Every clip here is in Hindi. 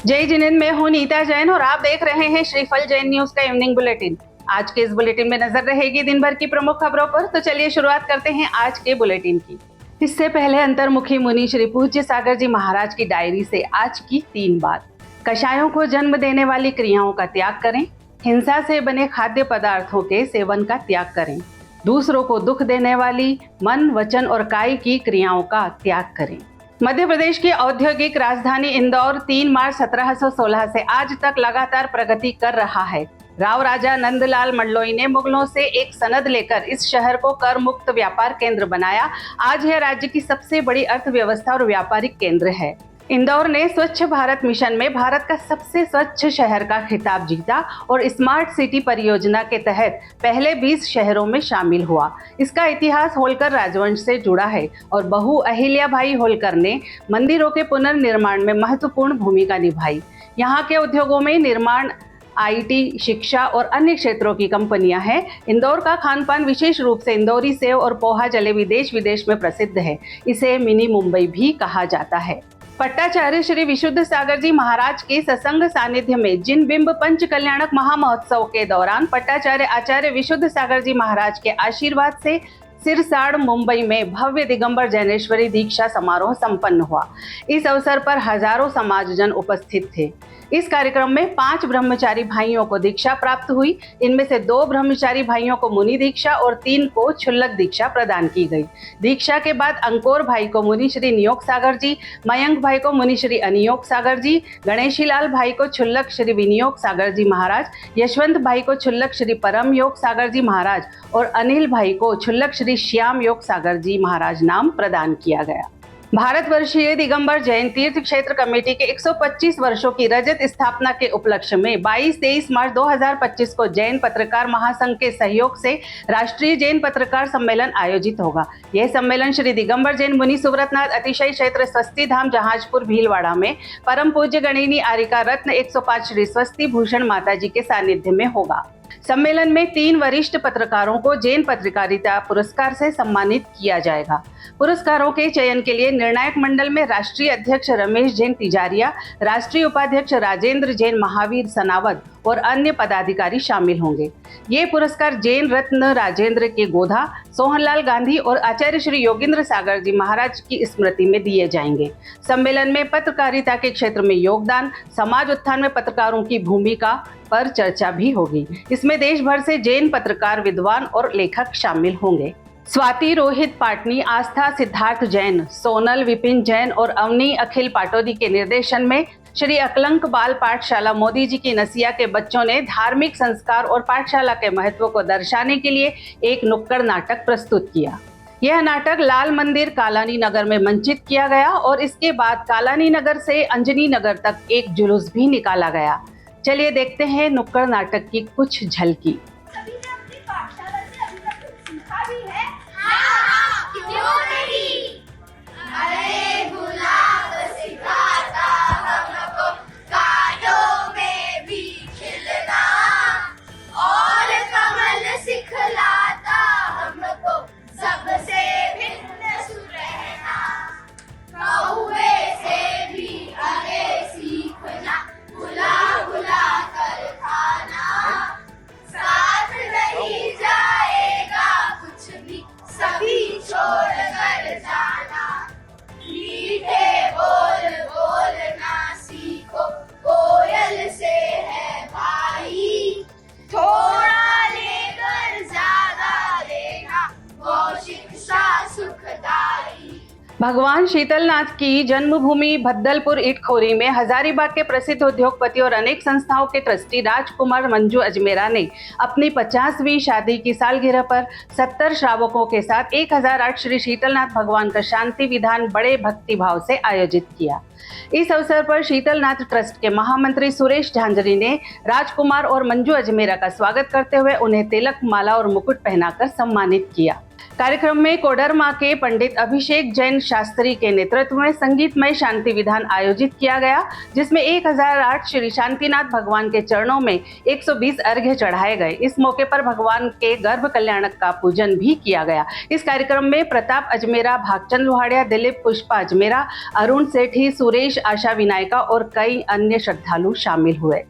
जय जिनेंद्र, मैं हूं नीता जैन और आप देख रहे हैं श्रीफल जैन न्यूज का इवनिंग बुलेटिन। आज के इस बुलेटिन में नजर रहेगी दिन भर की प्रमुख खबरों पर। तो चलिए शुरुआत करते हैं आज के बुलेटिन की। इससे पहले अंतर्मुखी मुनि श्री पूज्य सागर जी महाराज की डायरी से आज की 3 बात। कषायों को जन्म देने वाली क्रियाओं का त्याग करें। हिंसा से बने खाद्य पदार्थों के सेवन का त्याग करें। दूसरों को दुख देने वाली मन, वचन और कायी की क्रियाओं का त्याग करें। मध्य प्रदेश की औद्योगिक राजधानी इंदौर 3 मार्च 1716 से आज तक लगातार प्रगति कर रहा है। राव राजा नंदलाल मंडलोई ने मुगलों से एक सनद लेकर इस शहर को कर मुक्त व्यापार केंद्र बनाया। आज यह राज्य की सबसे बड़ी अर्थव्यवस्था और व्यापारिक केंद्र है। इंदौर ने स्वच्छ भारत मिशन में भारत का सबसे स्वच्छ शहर का खिताब जीता और स्मार्ट सिटी परियोजना के तहत पहले 20 शहरों में शामिल हुआ। इसका इतिहास होलकर राजवंश से जुड़ा है और बहू अहिल्याबाई होलकर ने मंदिरों के पुनर्निर्माण में महत्वपूर्ण भूमिका निभाई। यहाँ के उद्योगों में निर्माण, आईटी, शिक्षा और अन्य क्षेत्रों की कंपनियां हैं। इंदौर का खान-पान विशेष रूप से इंदौरी सेव और पोहा जलेबी देश विदेश में प्रसिद्ध है। इसे मिनी मुंबई भी कहा जाता है। पट्टाचार्य श्री विशुद्ध सागर जी महाराज के सत्संग सानिध्य में जिन बिंब पंच कल्याणक महामहोत्सव के दौरान पट्टाचार्य आचार्य विशुद्ध सागर जी महाराज के आशीर्वाद से सिरसाड़ मुंबई में भव्य दिगंबर जैनेश्वरी दीक्षा समारोह संपन्न हुआ। इस अवसर पर हजारों समाजजन उपस्थित थे। इस कार्यक्रम में 5 ब्रह्मचारी भाइयों को दीक्षा प्राप्त हुई। इनमें से 2 ब्रह्मचारी भाइयों को मुनि दीक्षा और 3 को क्षुल्लक दीक्षा प्रदान की गई। दीक्षा के बाद अंकोर भाई को मुनि श्री नियोग सागर जी, मयंक भाई को मुनि श्री अनियोग सागर जी, गणेशीलाल भाई को क्षुल्लक श्री विनियोग सागर जी महाराज, यशवंत भाई को क्षुल्लक श्री परम योग सागर जी महाराज और अनिल भाई को क्षुल्लक श्री श्याम योग सागर जी महाराज नाम प्रदान किया गया। भारतवर्षीय दिगंबर जैन तीर्थ क्षेत्र कमेटी के 125 वर्षों की रजत स्थापना के उपलक्ष्य में 22-23 मार्च 2025 को जैन पत्रकार महासंघ के सहयोग से राष्ट्रीय जैन पत्रकार सम्मेलन आयोजित होगा। यह सम्मेलन श्री दिगंबर जैन मुनि सुव्रतनाथ अतिशय क्षेत्र स्वस्ति धाम जहाजपुर भीलवाड़ा में परम पूज्य गणिनी आरिका रत्न 105 श्री स्वस्ति भूषण माता जी के सानिध्य में होगा। सम्मेलन में 3 वरिष्ठ पत्रकारों को जैन पत्रकारिता पुरस्कार से सम्मानित किया जाएगा। पुरस्कारों के चयन के लिए निर्णायक मंडल में राष्ट्रीय अध्यक्ष रमेश जैन तिजारिया, राष्ट्रीय उपाध्यक्ष राजेंद्र जैन महावीर सनावत और अन्य पदाधिकारी शामिल होंगे। ये पुरस्कार जैन रत्न राजेंद्र के गोधा, सोहनलाल गांधी और आचार्य श्री योगेंद्र सागर जी महाराज की स्मृति में दिए जाएंगे। सम्मेलन में पत्रकारिता के क्षेत्र में योगदान, समाज उत्थान में पत्रकारों की भूमिका पर चर्चा भी होगी। इसमें देश भर से जैन पत्रकार, विद्वान और लेखक शामिल होंगे। स्वाति रोहित पाटनी, आस्था सिद्धार्थ जैन, सोनल विपिन जैन और अवनी अखिल पाटोदी के निर्देशन में श्री अकलंक बाल पाठशाला मोदी जी की नसिया के बच्चों ने धार्मिक संस्कार और पाठशाला के महत्व को दर्शाने के लिए एक नुक्कड़ नाटक प्रस्तुत किया। यह नाटक लाल मंदिर कालानी नगर में मंचित किया गया और इसके बाद कालानी नगर से अंजनी नगर तक एक जुलूस भी निकाला गया। चलिए देखते हैं नुक्कड़ नाटक की कुछ झलकी। भगवान शीतलनाथ की जन्मभूमि भद्दलपुर इटखोरी में हजारीबाग के प्रसिद्ध उद्योगपति और अनेक संस्थाओं के ट्रस्टी राजकुमार मंजू अजमेरा ने अपनी 50वीं शादी की सालगिरह पर 70 श्रावकों के साथ 1008 श्री शीतलनाथ भगवान का शांति विधान बड़े भक्तिभाव से आयोजित किया। इस अवसर पर शीतलनाथ ट्रस्ट के महामंत्री सुरेश झांझरी ने राजकुमार और मंजू अजमेरा का स्वागत करते हुए उन्हें तिलक, माला और मुकुट पहनाकर सम्मानित किया। कार्यक्रम में कोडरमा के पंडित अभिषेक जैन शास्त्री के नेतृत्व में संगीतमय शांति विधान आयोजित किया गया, जिसमें 1008 श्री शांतिनाथ भगवान के चरणों में 120 अर्घ्य चढ़ाए गए। इस मौके पर भगवान के गर्भ कल्याणक का पूजन भी किया गया। इस कार्यक्रम में प्रताप अजमेरा, भागचंद लोहाड़िया, दिलीप पुष्पा अजमेरा, अरुण सेठी, सुरेश आशा विनायका और कई अन्य श्रद्धालु शामिल हुए।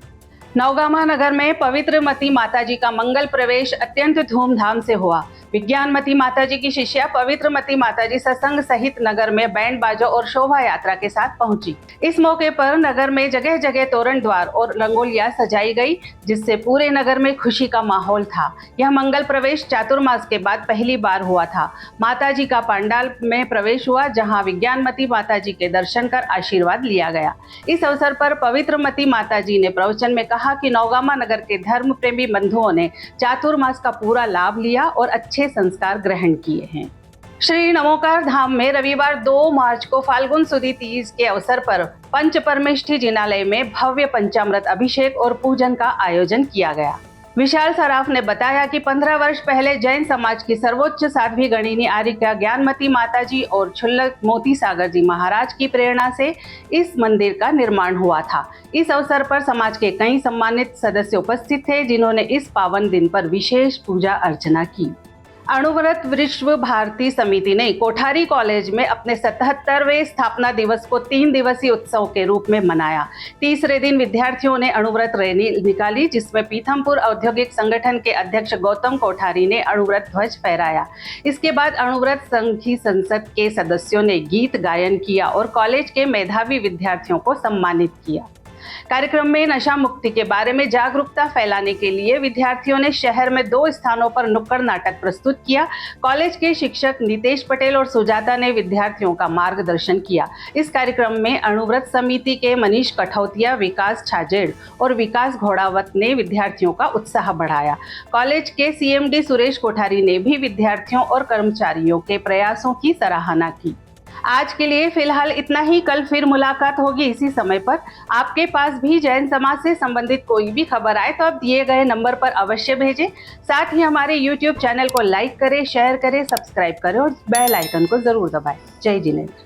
नौगामा नगर में पवित्र मती माताजी का मंगल प्रवेश अत्यंत धूमधाम से हुआ। विज्ञानमती माताजी की शिष्या पवित्र मती माताजी सत्संग सहित नगर में बैंड बाजों और शोभा यात्रा के साथ पहुंची। इस मौके पर नगर में जगह जगह तोरण द्वार और रंगोलियां सजाई गई, जिससे पूरे नगर में खुशी का माहौल था। यह मंगल प्रवेश चातुर्मास के बाद पहली बार हुआ था। माताजी का पंडाल में प्रवेश हुआ, जहाँ विज्ञानमती माताजी के दर्शन कर आशीर्वाद लिया गया। इस अवसर पर पवित्र मती माताजी ने प्रवचन में कहा कि नौगामा नगर के धर्म प्रेमी बंधुओं ने चातुर्मास का पूरा लाभ लिया और अच्छे संस्कार ग्रहण किए हैं। श्री नमोकार धाम में रविवार 2 मार्च को फाल्गुन सुदी तीज के अवसर पर पंच परमेष्ठी जिनालय में भव्य पंचामृत अभिषेक और पूजन का आयोजन किया गया। विशाल सराफ ने बताया कि 15 वर्ष पहले जैन समाज की सर्वोच्च साध्वी गणिनी आर्यिका ज्ञानमती माताजी और छुल्लक मोती सागर जी महाराज की प्रेरणा से इस मंदिर का निर्माण हुआ था। इस अवसर पर समाज के कई सम्मानित सदस्य उपस्थित थे, जिन्होंने इस पावन दिन पर विशेष पूजा अर्चना की। अणुव्रत विश्व भारती समिति ने कोठारी कॉलेज में अपने 77वें स्थापना दिवस को 3 दिवसीय उत्सव के रूप में मनाया। तीसरे दिन विद्यार्थियों ने अणुव्रत रैली निकाली, जिसमें पीथमपुर औद्योगिक संगठन के अध्यक्ष गौतम कोठारी ने अणुव्रत ध्वज फहराया। इसके बाद अणुव्रत संघ की संसद के सदस्यों ने गीत गायन किया और कॉलेज के मेधावी विद्यार्थियों को सम्मानित किया। कार्यक्रम में नशा मुक्ति के बारे में जागरूकता फैलाने के लिए विद्यार्थियों ने शहर में 2 स्थानों पर नुक्कड़ नाटक प्रस्तुत किया। कॉलेज के शिक्षक नितेश पटेल और सुजाता ने विद्यार्थियों का मार्गदर्शन किया। इस कार्यक्रम में अणुव्रत समिति के मनीष कठौतिया, विकास छाजेड़ और विकास घोड़ावत ने विद्यार्थियों का उत्साह बढ़ाया। कॉलेज के सीएमडी सुरेश कोठारी ने भी विद्यार्थियों और कर्मचारियों के प्रयासों की सराहना की। आज के लिए फिलहाल इतना ही। कल फिर मुलाकात होगी इसी समय पर। आपके पास भी जैन समाज से संबंधित कोई भी खबर आए तो आप दिए गए नंबर पर अवश्य भेजें। साथ ही हमारे YouTube चैनल को लाइक करें, शेयर करें, सब्सक्राइब करें और बेल आइकन को जरूर दबाएं। जय जिनेंद्र।